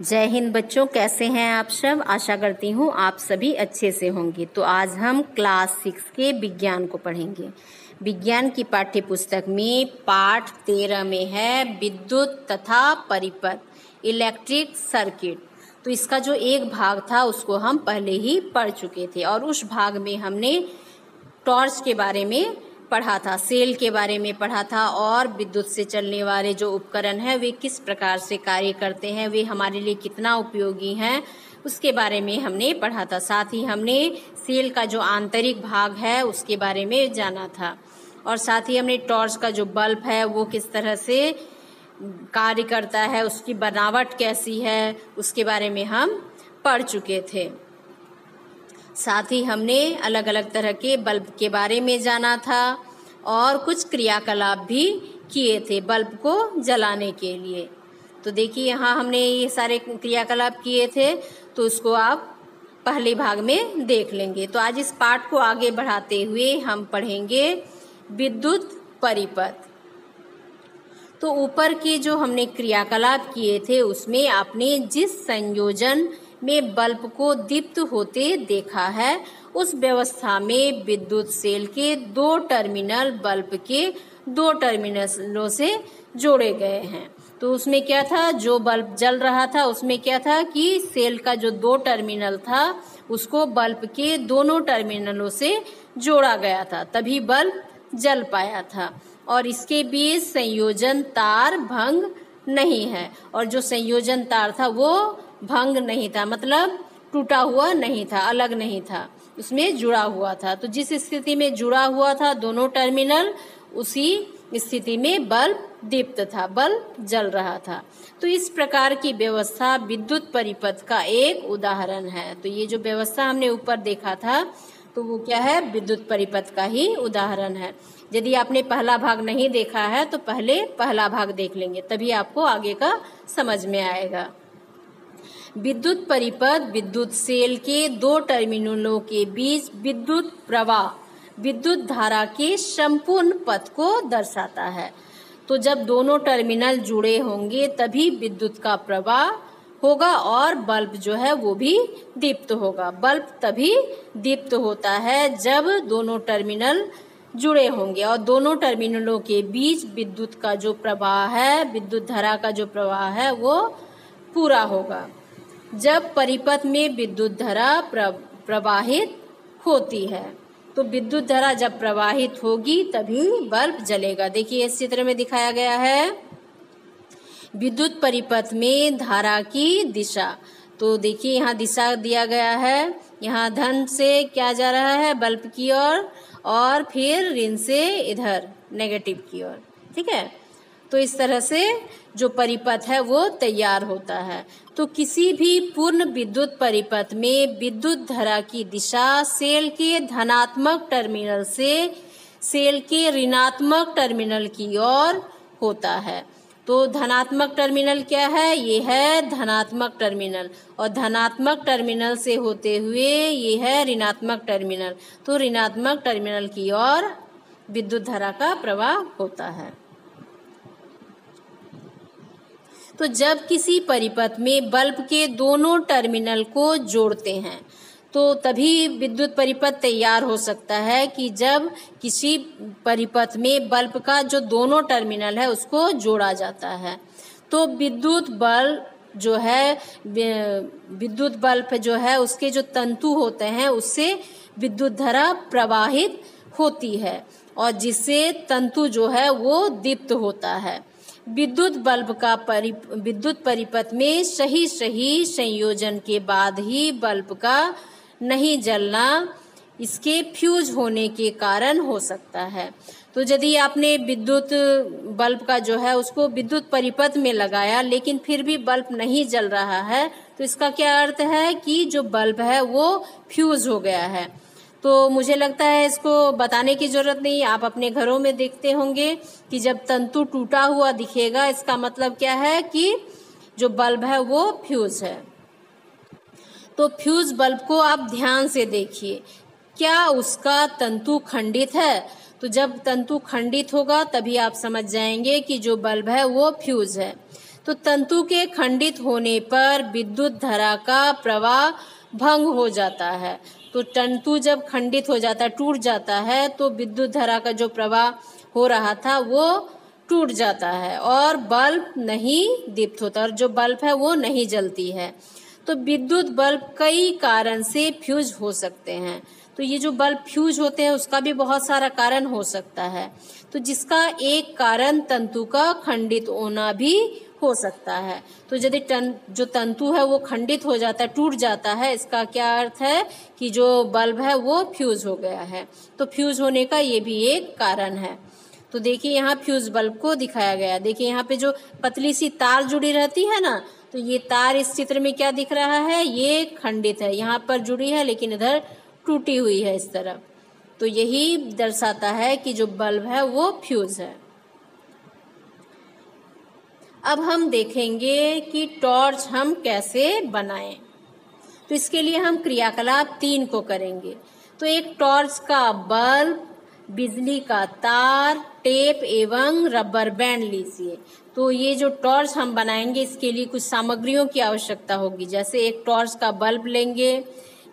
जय हिंद बच्चों, कैसे हैं आप सब। आशा करती हूँ आप सभी अच्छे से होंगे। तो आज हम क्लास 6 के विज्ञान को पढ़ेंगे। विज्ञान की पाठ्य पुस्तक में पाठ 13 में है विद्युत तथा परिपथ, इलेक्ट्रिक सर्किट। तो इसका जो एक भाग था उसको हम पहले ही पढ़ चुके थे और उस भाग में हमने टॉर्च के बारे में पढ़ा था, सेल के बारे में पढ़ा था और विद्युत से चलने वाले जो उपकरण हैं वे किस प्रकार से कार्य करते हैं, वे हमारे लिए कितना उपयोगी हैं, उसके बारे में हमने पढ़ा था। साथ ही हमने सेल का जो आंतरिक भाग है उसके बारे में जाना था और साथ ही हमने टॉर्च का जो बल्ब है वो किस तरह से कार्य करता है, उसकी बनावट कैसी है, उसके बारे में हम पढ़ चुके थे। साथ ही हमने अलग अलग तरह के बल्ब के बारे में जाना था और कुछ क्रियाकलाप भी किए थे बल्ब को जलाने के लिए। तो देखिए यहाँ हमने ये सारे क्रियाकलाप किए थे, तो उसको आप पहले भाग में देख लेंगे। तो आज इस पाठ को आगे बढ़ाते हुए हम पढ़ेंगे विद्युत परिपथ। तो ऊपर के जो हमने क्रियाकलाप किए थे उसमें आपने जिस संयोजन में बल्ब को दीप्त होते देखा है उस व्यवस्था में विद्युत सेल के दो टर्मिनल बल्ब के दो टर्मिनलों से जोड़े गए हैं। तो उसमें क्या था, जो बल्ब जल रहा था उसमें क्या था कि सेल का जो दो टर्मिनल था उसको बल्ब के दोनों टर्मिनलों से जोड़ा गया था, तभी बल्ब जल पाया था। और इसके बीच संयोजन तार भंग नहीं है और जो संयोजन तार था वो भंग नहीं था, मतलब टूटा हुआ नहीं था, अलग नहीं था, उसमें जुड़ा हुआ था। तो जिस स्थिति में जुड़ा हुआ था दोनों टर्मिनल, उसी स्थिति में बल्ब दीप्त था, बल्ब जल रहा था। तो इस प्रकार की व्यवस्था विद्युत परिपथ का एक उदाहरण है। तो ये जो व्यवस्था हमने ऊपर देखा था तो वो क्या है, विद्युत परिपथ का ही उदाहरण है। यदि आपने पहला भाग नहीं देखा है तो पहले पहला भाग देख लेंगे, तभी आपको आगे का समझ में आएगा। विद्युत परिपथ विद्युत सेल के दो टर्मिनलों के बीच विद्युत प्रवाह, विद्युत धारा के संपूर्ण पथ को दर्शाता है। तो जब दोनों टर्मिनल जुड़े होंगे तभी विद्युत का प्रवाह होगा और बल्ब जो है वो भी दीप्त होगा। बल्ब तभी दीप्त होता है जब दोनों टर्मिनल जुड़े होंगे और दोनों टर्मिनलों के बीच विद्युत का जो प्रवाह है, विद्युत धारा का जो प्रवाह है वो पूरा होगा। जब परिपथ में विद्युत धारा प्रवाहित होती है, तो विद्युत धारा जब प्रवाहित होगी तभी बल्ब जलेगा। देखिए इस चित्र में दिखाया गया है विद्युत परिपथ में धारा की दिशा। तो देखिए यहाँ दिशा दिया गया है, यहाँ धन से क्या जा रहा है, बल्ब की ओर, और फिर ऋण से इधर नेगेटिव की ओर, ठीक है। तो इस तरह से जो परिपथ है वो तैयार होता है। तो किसी भी पूर्ण विद्युत परिपथ में विद्युत धारा की दिशा सेल के धनात्मक टर्मिनल से सेल के ऋणात्मक टर्मिनल की ओर होता है। तो धनात्मक टर्मिनल क्या है, ये है धनात्मक टर्मिनल, और धनात्मक टर्मिनल से होते हुए ये है ऋणात्मक टर्मिनल। तो ऋणात्मक टर्मिनल की ओर विद्युत धारा का प्रवाह होता है। तो जब किसी परिपथ में बल्ब के दोनों टर्मिनल को जोड़ते हैं तो तभी विद्युत परिपथ तैयार हो सकता है कि जब किसी परिपथ में बल्ब का जो दोनों टर्मिनल है उसको जोड़ा जाता है। तो विद्युत बल्ब जो है उसके जो तंतु होते हैं उससे विद्युत धारा प्रवाहित होती है और जिससे तंतु जो है वो दीप्त होता है। विद्युत बल्ब का विद्युत परिपथ में सही संयोजन के बाद ही बल्ब का नहीं जलना इसके फ्यूज होने के कारण हो सकता है। तो यदि आपने विद्युत बल्ब का जो है उसको विद्युत परिपथ में लगाया लेकिन फिर भी बल्ब नहीं जल रहा है तो इसका क्या अर्थ है कि जो बल्ब है वो फ्यूज हो गया है। तो मुझे लगता है इसको बताने की जरूरत नहीं, आप अपने घरों में देखते होंगे कि जब तंतु टूटा हुआ दिखेगा इसका मतलब क्या है कि जो बल्ब है वो फ्यूज है। तो फ्यूज बल्ब को आप ध्यान से देखिए, क्या उसका तंतु खंडित है? तो जब तंतु खंडित होगा तभी आप समझ जाएंगे कि जो बल्ब है वो फ्यूज है। तो तंतु के खंडित होने पर विद्युत धारा का प्रवाह भंग हो जाता है। तो तंतु जब खंडित हो जाता है, टूट जाता है, तो विद्युत धारा का जो प्रवाह हो रहा था वो टूट जाता है और बल्ब नहीं दीप्त होता और जो बल्ब है वो नहीं जलती है। तो विद्युत बल्ब कई कारण से फ्यूज हो सकते हैं। तो ये जो बल्ब फ्यूज होते हैं उसका भी बहुत सारा कारण हो सकता है। तो जिसका एक कारण तंतु का खंडित होना भी हो सकता है। तो यदि जो तंतु है वो खंडित हो जाता है, टूट जाता है, इसका क्या अर्थ है कि जो बल्ब है वो फ्यूज हो गया है। तो फ्यूज होने का ये भी एक कारण है। तो देखिए यहाँ फ्यूज बल्ब को दिखाया गया। देखिए यहाँ पे जो पतली सी तार जुड़ी रहती है ना, तो ये तार इस चित्र में क्या दिख रहा है, ये खंडित है, यहाँ पर जुड़ी है लेकिन इधर टूटी हुई है इस तरह। तो यही दर्शाता है कि जो बल्ब है वो फ्यूज है। अब हम देखेंगे कि टॉर्च हम कैसे बनाएं। तो इसके लिए हम क्रियाकलाप 3 को करेंगे। तो एक टॉर्च का बल्ब, बिजली का तार, टेप एवं रबर बैंड लीजिए। तो ये जो टॉर्च हम बनाएंगे इसके लिए कुछ सामग्रियों की आवश्यकता होगी। जैसे एक टॉर्च का बल्ब लेंगे,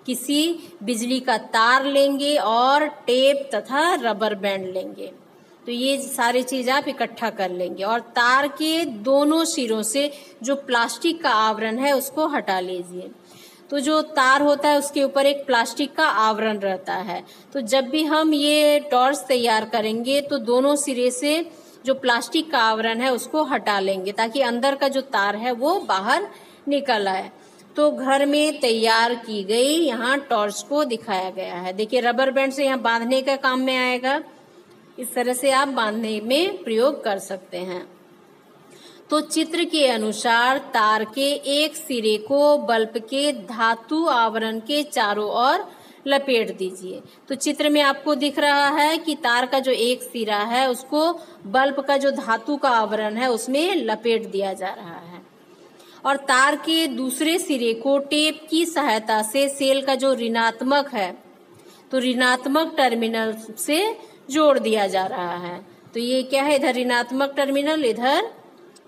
किसी बिजली का तार लेंगे और टेप तथा रबर बैंड लेंगे। तो ये सारी चीज आप इकट्ठा कर लेंगे और तार के दोनों सिरों से जो प्लास्टिक का आवरण है उसको हटा लीजिए। तो जो तार होता है उसके ऊपर एक प्लास्टिक का आवरण रहता है। तो जब भी हम ये टॉर्च तैयार करेंगे तो दोनों सिरे से जो प्लास्टिक का आवरण है उसको हटा लेंगे ताकि अंदर का जो तार है वो बाहर निकल आए। तो घर में तैयार की गई यहाँ टॉर्च को दिखाया गया है। देखिए रबर बैंड से यहाँ बांधने का काम में आएगा। इस तरह से आप बांधने में प्रयोग कर सकते हैं। तो चित्र के अनुसार तार के एक सिरे को बल्ब के धातु आवरण के चारों ओर लपेट दीजिए। तो चित्र में आपको दिख रहा है कि तार का जो एक सिरा है उसको बल्ब का जो धातु का आवरण है उसमें लपेट दिया जा रहा है और तार के दूसरे सिरे को टेप की सहायता से सेल का जो ऋणात्मक है तो ऋणात्मक टर्मिनल से जोड़ दिया जा रहा है। तो ये क्या है, इधर ऋणात्मक टर्मिनल, इधर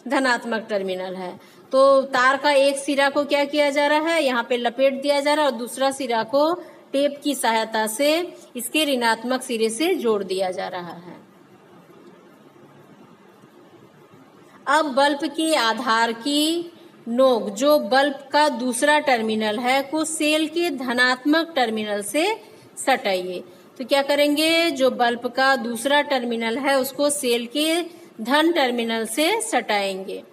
धनात्मक टर्मिनल है। तो तार का एक सिरा को क्या किया जा रहा है, यहाँ पे लपेट दिया जा रहा है और दूसरा सिरा को टेप की सहायता से इसके ऋणात्मक सिरे से जोड़ दिया जा रहा है। अब बल्ब के आधार की नोक जो बल्ब का दूसरा टर्मिनल है को सेल के धनात्मक टर्मिनल से सटाइए। तो क्या करेंगे, जो बल्ब का दूसरा टर्मिनल है उसको सेल के धन टर्मिनल से सटाएंगे।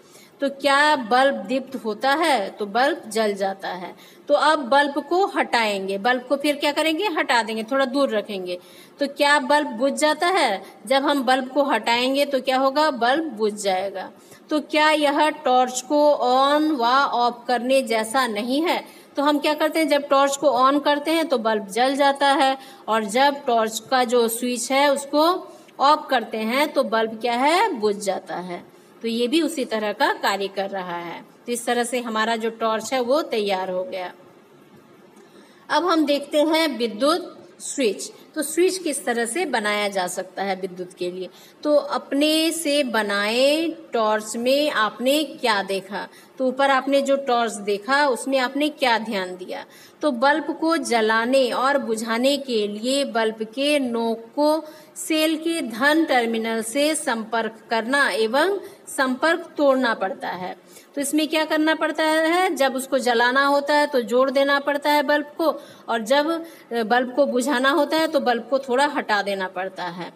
तो क्या बल्ब दीप्त होता है, तो बल्ब जल जाता है। तो अब बल्ब को हटाएंगे, बल्ब को फिर क्या करेंगे, हटा देंगे, थोड़ा दूर रखेंगे। तो क्या बल्ब बुझ जाता है, जब हम बल्ब को हटाएंगे तो क्या होगा, बल्ब बुझ जाएगा। तो क्या यह टॉर्च को ऑन व ऑफ करने जैसा नहीं है। तो हम क्या करते हैं, जब टॉर्च को ऑन करते हैं तो बल्ब जल जाता है और जब टॉर्च का जो स्विच है उसको ऑफ करते हैं तो बल्ब क्या है, बुझ जाता है। तो ये भी उसी तरह का कार्य कर रहा है। तो इस तरह से हमारा जो टॉर्च है वो तैयार हो गया। अब हम देखते हैं विद्युत स्विच। तो स्विच किस तरह से बनाया जा सकता है विद्युत के लिए। तो अपने से बनाए टॉर्च में आपने क्या देखा। तो ऊपर आपने जो टॉर्च देखा उसमें आपने क्या ध्यान दिया। तो बल्ब को जलाने और बुझाने के लिए बल्ब के नोक को सेल के धन टर्मिनल से संपर्क करना एवं संपर्क तोड़ना पड़ता है। तो इसमें क्या करना पड़ता है, जब उसको जलाना होता है तो जोड़ देना पड़ता है बल्ब को और जब बल्ब को बुझाना होता है तो बल्ब को थोड़ा हटा देना पड़ता है।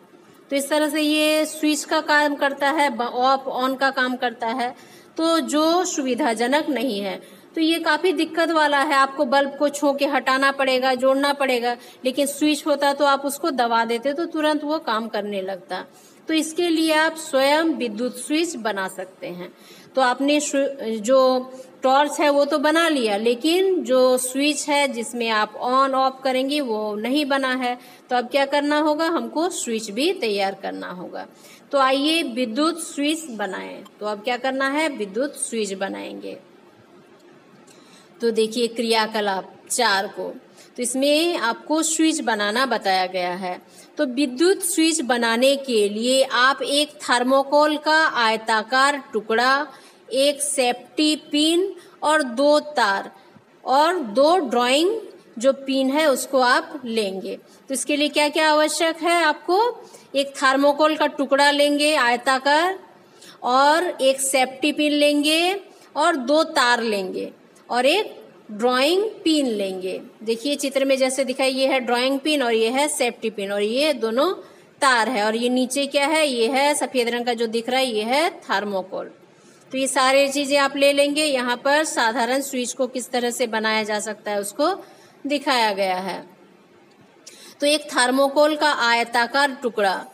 तो इस तरह से ये स्विच का काम करता है, ऑफ ऑन का काम करता है। तो जो सुविधाजनक नहीं है, तो ये काफी दिक्कत वाला है। आपको बल्ब को छू के हटाना पड़ेगा, जोड़ना पड़ेगा। लेकिन स्विच होता तो आप उसको दबा देते तो तुरंत वो काम करने लगता। तो इसके लिए आप स्वयं विद्युत स्विच बना सकते हैं। तो आपने जो टॉर्च है वो तो बना लिया, लेकिन जो स्विच है जिसमें आप ऑन ऑफ करेंगे वो नहीं बना है। तो अब क्या करना होगा, हमको स्विच भी तैयार करना होगा। तो आइए विद्युत स्विच बनाएं। तो अब क्या करना है, विद्युत स्विच बनाएंगे। तो देखिए क्रियाकलाप 4 को, तो इसमें आपको स्विच बनाना बताया गया है। तो विद्युत स्विच बनाने के लिए आप एक थर्मोकोल का आयताकार टुकड़ा एक सेफ्टी पिन और 2 तार और 2 ड्राइंग जो पिन है उसको आप लेंगे। तो इसके लिए क्या क्या आवश्यक है आपको? एक थर्मोकोल का टुकड़ा लेंगे आयताकार, और एक सेफ्टी पिन लेंगे और 2 तार लेंगे और एक ड्राइंग पिन लेंगे। देखिए चित्र में जैसे दिखाई, ये है ड्राइंग पिन और ये है सेफ्टी पिन और ये दोनों तार है, और ये नीचे क्या है, ये है सफेद रंग का जो दिख रहा है, ये है थर्मोकोल। तो ये सारी चीजें आप ले लेंगे। यहाँ पर साधारण स्विच को किस तरह से बनाया जा सकता है उसको दिखाया गया है। तो एक थर्मोकोल का आयताकार टुकड़ा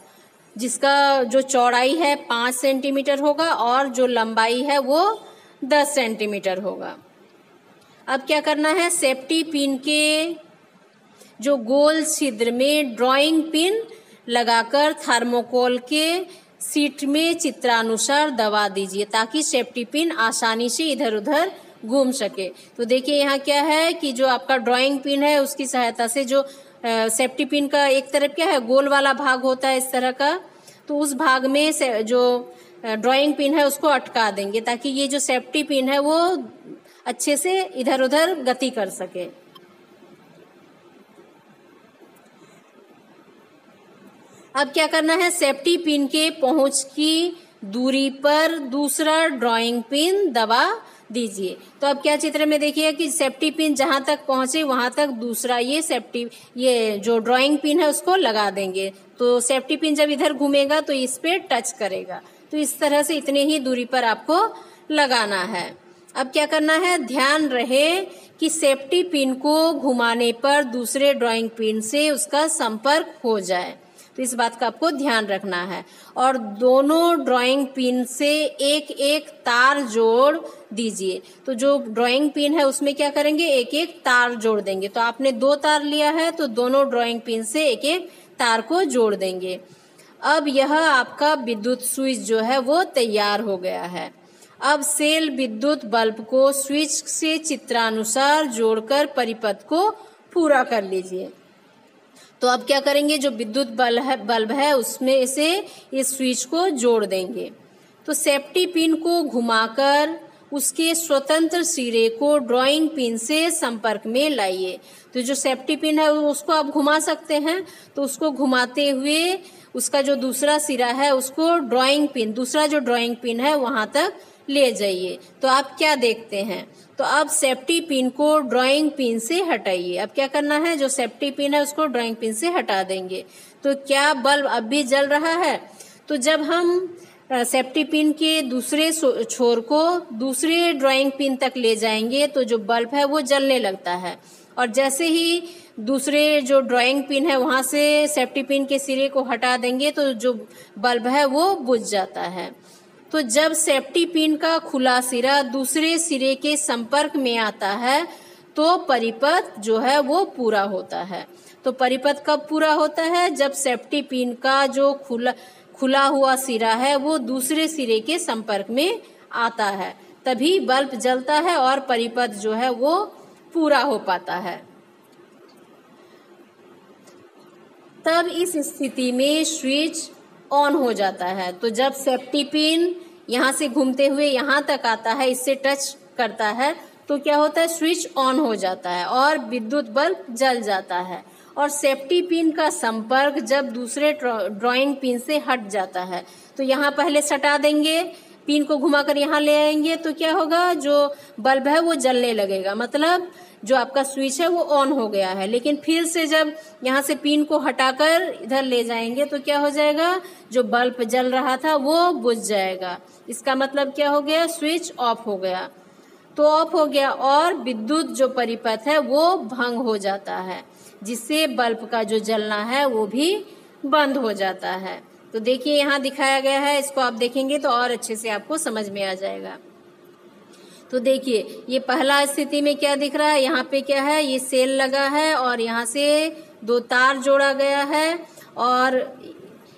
जिसका जो चौड़ाई है 5 सेंटीमीटर होगा और जो लंबाई है वो 10 सेंटीमीटर होगा। अब क्या करना है, सेफ्टी पिन के जो गोल छिद्र में ड्राइंग पिन लगाकर थर्मोकोल के सीट में चित्रानुसार दबा दीजिए ताकि सेफ्टी पिन आसानी से इधर उधर घूम सके। तो देखिए यहाँ क्या है कि जो आपका ड्राइंग पिन है उसकी सहायता से जो सेफ्टी पिन का एक तरफ क्या है, गोल वाला भाग होता है इस तरह का, तो उस भाग में से जो ड्राइंग पिन है उसको अटका देंगे ताकि ये जो सेफ्टी पिन है वो अच्छे से इधर उधर गति कर सके। अब क्या करना है, सेफ्टी पिन के पहुंच की दूरी पर दूसरा ड्राइंग पिन दबा दीजिए। तो अब क्या चित्र में देखिए कि सेफ्टी पिन जहां तक पहुंचे वहां तक दूसरा ये जो ड्राइंग पिन है उसको लगा देंगे। तो सेफ्टी पिन जब इधर घूमेगा तो इस पे टच करेगा। तो इस तरह से इतने ही दूरी पर आपको लगाना है। अब क्या करना है, ध्यान रहे कि सेफ्टी पिन को घुमाने पर दूसरे ड्राइंग पिन से उसका संपर्क हो जाए। तो इस बात का आपको ध्यान रखना है। और दोनों ड्राइंग पिन से एक एक तार जोड़ दीजिए। तो जो ड्राइंग पिन है उसमें क्या करेंगे, एक एक तार जोड़ देंगे। तो आपने 2 तार लिया है तो दोनों ड्राइंग पिन से एक एक तार को जोड़ देंगे। अब यह आपका विद्युत स्विच जो है वो तैयार हो गया है। अब सेल विद्युत बल्ब को स्विच से चित्रानुसार जोड़कर परिपथ को पूरा कर लीजिए। तो अब क्या करेंगे, जो विद्युत बल्ब है उसमें से इस स्विच को जोड़ देंगे। तो सेफ्टी पिन को घुमाकर उसके स्वतंत्र सिरे को ड्राइंग पिन से संपर्क में लाइए। तो जो सेफ्टी पिन है उसको आप घुमा सकते हैं, तो उसको घुमाते हुए उसका जो दूसरा सिरा है उसको दूसरा जो ड्राइंग पिन है वहां तक ले जाइए। तो आप क्या देखते हैं, तो अब सेफ्टी पिन को ड्राइंग पिन से हटाइए। अब क्या करना है, जो सेफ्टी पिन है उसको ड्राइंग पिन से हटा देंगे। तो क्या बल्ब अब भी जल रहा है? तो जब हम सेफ्टी पिन के दूसरे छोर को दूसरे ड्राइंग पिन तक ले जाएंगे तो जो बल्ब है वो जलने लगता है। और जैसे ही दूसरे जो ड्राइंग पिन है वहां से सेफ्टी पिन के सिरे को हटा देंगे तो जो बल्ब है वो बुझ जाता है। तो जब सेफ्टी पिन का खुला सिरा दूसरे सिरे के संपर्क में आता है तो परिपथ जो है वो पूरा होता है। तो परिपथ कब पूरा होता है, जब सेफ्टी पिन का जो खुला हुआ सिरा है वो दूसरे सिरे के संपर्क में आता है, तभी बल्ब जलता है और परिपथ जो है वो पूरा हो पाता है। तब इस स्थिति में स्विच ऑन हो जाता है। तो जब सेफ्टी पिन यहाँ से घूमते हुए यहाँ तक आता है, इससे टच करता है, तो क्या होता है, स्विच ऑन हो जाता है और विद्युत बल्ब जल जाता है। और सेफ्टी पिन का संपर्क जब दूसरे ड्राइंग पिन से हट जाता है तो यहाँ पहले सटा देंगे, पिन को घुमाकर यहाँ ले आएंगे, तो क्या होगा, जो बल्ब है वो जलने लगेगा, मतलब जो आपका स्विच है वो ऑन हो गया है। लेकिन फिर से जब यहाँ से पिन को हटाकर इधर ले जाएंगे तो क्या हो जाएगा, जो बल्ब जल रहा था वो बुझ जाएगा। इसका मतलब क्या हो गया, स्विच ऑफ हो गया। तो ऑफ हो गया और विद्युत जो परिपथ है वो भंग हो जाता है, जिससे बल्ब का जो जलना है वो भी बंद हो जाता है। तो देखिए यहाँ दिखाया गया है, इसको आप देखेंगे तो और अच्छे से आपको समझ में आ जाएगा। तो देखिए ये पहला स्थिति में क्या दिख रहा है, यहाँ पे क्या है, ये सेल लगा है और यहाँ से 2 तार जोड़ा गया है और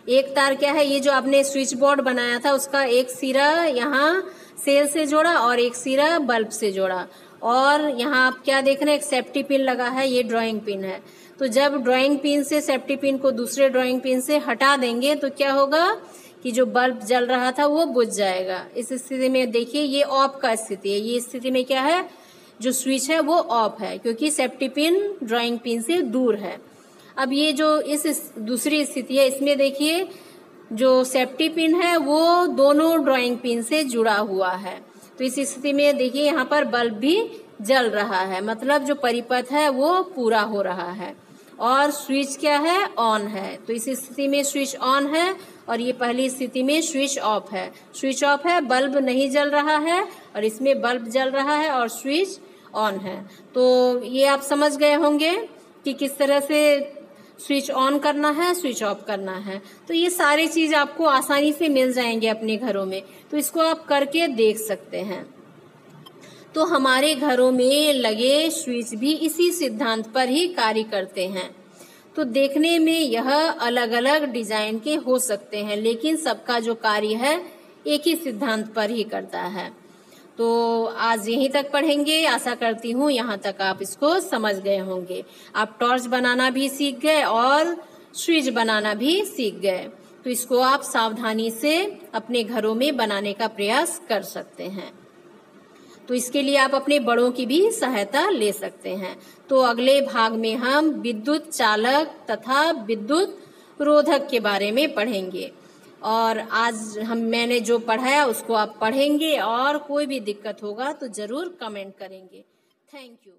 एक तार क्या है, ये जो आपने स्विच बोर्ड बनाया था उसका एक सिरा यहाँ सेल से जोड़ा और एक सिरा बल्ब से जोड़ा। और यहाँ आप क्या देख रहे हैं, एक सेफ्टी पिन लगा है, ये ड्राइंग पिन है। तो जब ड्राइंग पिन से सेफ्टी पिन को दूसरे ड्राइंग पिन से हटा देंगे तो क्या होगा कि जो बल्ब जल रहा था वो बुझ जाएगा। इस स्थिति में देखिए ये ऑफ का स्थिति है। ये स्थिति में क्या है, जो स्विच है वो ऑफ है क्योंकि सेफ्टी पिन ड्राइंग पिन से दूर है। अब ये जो इस दूसरी स्थिति है, इसमें देखिए जो सेफ्टी पिन है वो दोनों ड्राइंग पिन से जुड़ा हुआ है। तो इस स्थिति में देखिए यहाँ पर बल्ब भी जल रहा है, मतलब जो परिपथ है वो पूरा हो रहा है और स्विच क्या है, ऑन है। तो इस स्थिति में स्विच ऑन है और ये पहली स्थिति में स्विच ऑफ है। स्विच ऑफ है, बल्ब नहीं जल रहा है और इसमें बल्ब जल रहा है और स्विच ऑन है। तो ये आप समझ गए होंगे कि किस तरह से स्विच ऑन करना है, स्विच ऑफ करना है। तो ये सारी चीज आपको आसानी से मिल जाएंगे अपने घरों में, तो इसको आप करके देख सकते हैं। तो हमारे घरों में लगे स्विच भी इसी सिद्धांत पर ही कार्य करते हैं। तो देखने में यह अलग अलग डिजाइन के हो सकते हैं, लेकिन सबका जो कार्य है एक ही सिद्धांत पर ही करता है। तो आज यहीं तक पढ़ेंगे। आशा करती हूँ यहाँ तक आप इसको समझ गए होंगे। आप टॉर्च बनाना भी सीख गए और स्विच बनाना भी सीख गए। तो इसको आप सावधानी से अपने घरों में बनाने का प्रयास कर सकते हैं। तो इसके लिए आप अपने बड़ों की भी सहायता ले सकते हैं। तो अगले भाग में हम विद्युत चालक तथा विद्युत रोधक के बारे में पढ़ेंगे और आज मैंने जो पढ़ाया उसको आप पढ़ेंगे और कोई भी दिक्कत होगा तो जरूर कमेंट करेंगे। Thank you.